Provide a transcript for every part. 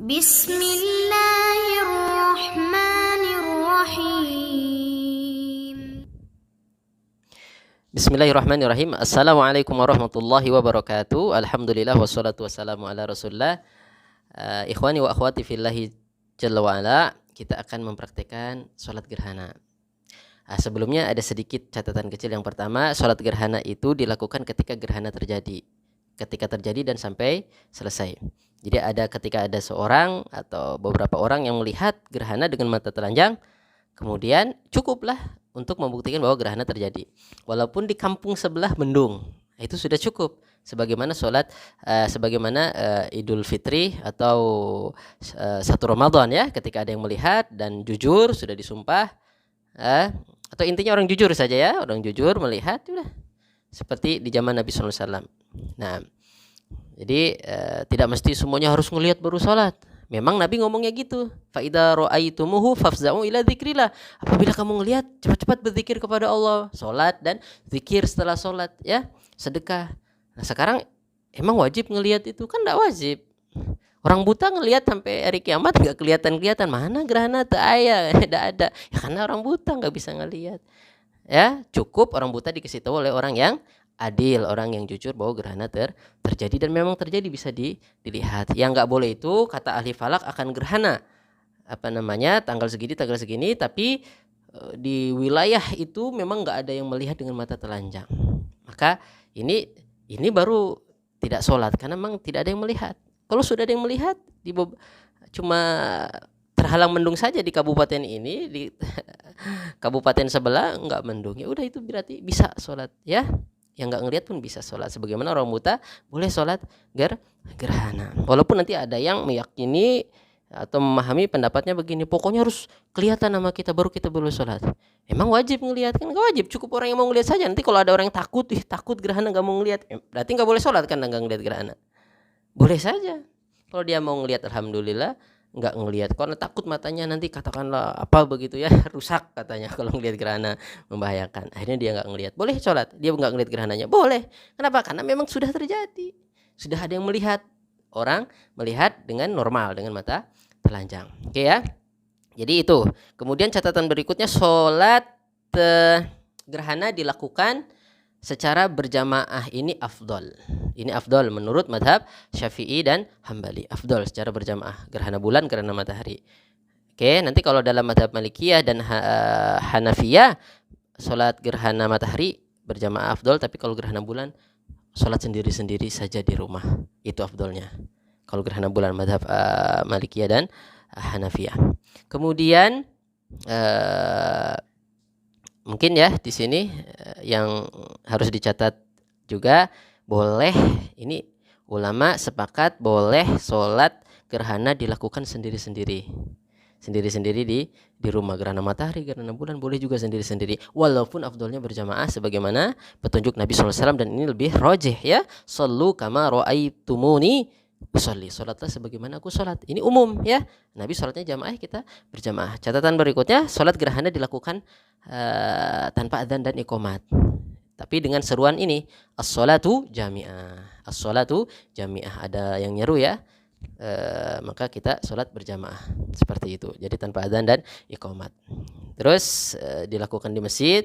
Bismillahirrahmanirrahim. Bismillahirrahmanirrahim. Assalamualaikum warahmatullahi wabarakatuh. Alhamdulillah wassalatu wassalamu ala rasulullah. Ikhwani wa akhwati fillahi jalla wa ala, kita akan mempraktekkan sholat gerhana. Sebelumnya ada sedikit catatan kecil. Yang pertama, sholat gerhana itu dilakukan ketika gerhana terjadi, dan sampai selesai. Jadi ketika ada seorang atau beberapa orang yang melihat gerhana dengan mata telanjang, kemudian cukuplah untuk membuktikan bahwa gerhana terjadi. Walaupun di kampung sebelah mendung, itu sudah cukup. Sebagaimana Idul Fitri atau 1 Ramadan ya, ketika ada yang melihat dan jujur sudah disumpah, atau intinya orang jujur saja ya, orang jujur melihat, sudah seperti di zaman Nabi SAW. Nah, jadi tidak mesti semuanya harus ngelihat baru sholat. Memang Nabi ngomongnya gitu. Fa idza ra'aitumuhu fafza'u ila dzikrillah. Apabila kamu ngelihat, cepat-cepat berzikir kepada Allah. Sholat dan zikir setelah sholat ya, sedekah. Nah, sekarang emang wajib ngelihat itu? Kan enggak wajib. Orang buta ngelihat sampai hari kiamat enggak kelihatan mana gerhana teu aya, enggak ada. Ya karena orang buta enggak bisa ngelihat. Ya, cukup orang buta dikasih tahu oleh orang yang adil, orang yang jujur bahwa gerhana terjadi, dan memang terjadi, bisa dilihat. Yang nggak boleh itu kata ahli falak akan gerhana tanggal segini, tapi di wilayah itu memang nggak ada yang melihat dengan mata telanjang. Maka ini baru tidak sholat karena memang tidak ada yang melihat. Kalau sudah ada yang melihat, cuma terhalang mendung saja di kabupaten ini, di kabupaten sebelah nggak mendung, ya udah itu berarti bisa sholat ya. Yang nggak ngelihat pun bisa sholat, sebagaimana orang buta boleh sholat gerhana. Walaupun nanti ada yang meyakini atau memahami pendapatnya begini, pokoknya harus kelihatan sama kita baru kita boleh sholat. Emang wajib ngelihat? Kan nggak wajib, cukup orang yang mau ngelihat saja. Nanti kalau ada orang yang takut gerhana nggak mau ngelihat, berarti nggak boleh sholat kan, nggak ngelihat gerhana. Boleh saja kalau dia mau ngelihat, alhamdulillah. Nggak ngelihat karena takut matanya nanti katakanlah apa begitu ya, rusak katanya kalau ngelihat gerhana, membahayakan. Akhirnya dia nggak ngelihat. Boleh sholat, dia nggak ngelihat gerhananya, boleh. Kenapa? Karena memang sudah terjadi, sudah ada yang melihat, orang melihat dengan normal, dengan mata telanjang. Oke ya, jadi itu. Kemudian catatan berikutnya, sholat gerhana dilakukan secara berjamaah ini afdol. Ini afdol menurut madhab Syafi'i dan Hambali. Afdol secara berjamaah, gerhana bulan, gerhana matahari. Oke, nanti kalau dalam madhab Malikiyah dan Hanafiyah, sholat gerhana matahari berjamaah afdol, tapi kalau gerhana bulan sholat sendiri-sendiri saja di rumah, itu afdolnya. Kalau gerhana bulan madhab Malikiyah dan Hanafiyah. Kemudian mungkin ya di sini yang harus dicatat juga, boleh, ini ulama sepakat boleh sholat gerhana dilakukan sendiri-sendiri di rumah. Gerhana matahari, gerhana bulan boleh juga sendiri-sendiri, walaupun afdolnya berjamaah sebagaimana petunjuk Nabi SAW, dan ini lebih rajih ya. Shallu kama ra'aitumuni usolli, sholatlah sebagaimana aku sholat. Ini umum ya, Nabi sholatnya jamaah, kita berjamaah. Catatan berikutnya, sholat gerhana dilakukan tanpa adzan dan iqomat, tapi dengan seruan ini, as-sholatu jami'ah, as-sholatu jami'ah, ada yang nyeru ya, maka kita sholat berjamaah seperti itu. Jadi tanpa adzan dan iqomat. Terus dilakukan di masjid,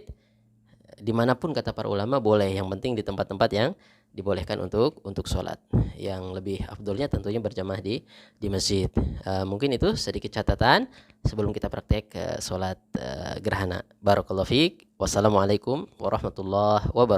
dimanapun kata para ulama boleh, yang penting di tempat-tempat yang dibolehkan untuk sholat. Yang lebih afdolnya tentunya berjamaah di masjid. Mungkin itu sedikit catatan sebelum kita praktek sholat gerhana. Barakallahu fiik. Wassalamualaikum warahmatullahi wabarakatuh.